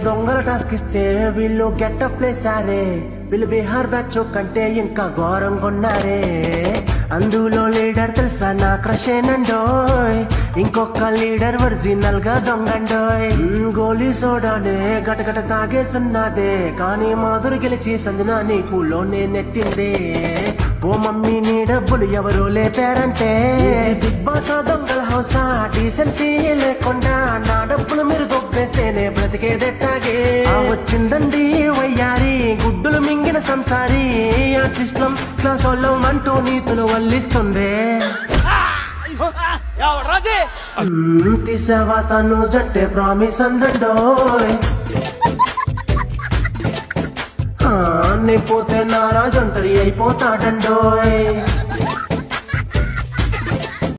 దొంగల టాస్క్ ఇస్తే వీళ్ళు గెటప్ లేసారే, వీళ్ళు బీహార్ బ్యాచ్ కంటే ఇంకా ఘోరంగా ఉన్నారే. అందులో లీడర్ తెలుసా నా క్రషేనండోయ్, ఇంకొక లీడర్ ఒరిజినల్ గా దొంగండోయ్. గోలీ సోడానే గటగట తాగేసున్నదే, కానీ మాధురి గెలిచి సంజన నీ పూలోనే నెట్టిందే. ఓ మమ్మీ నీ డబ్బులు ఎవరో లేపారంటే, బిగ్ బాస్ దొంగల హౌసా డీసెన్సీ లేకుండా నా డబ్బులు మీరు దొబ్బేస్తేనే బ్రతికేదెట్టాగే. వచ్చిందండి వయ్యారి గుడ్డులు మింగిన సంసారి, ఆర్టిస్టులం క్లాస్ వాళ్ళం అంటూ నీతులు వల్లిస్తుంది. తీసావా తను జంటే ప్రామిస్ అందండోయ్, నీ పోతే నారాజు ఒంటరి అయిపోతాడండోయ్.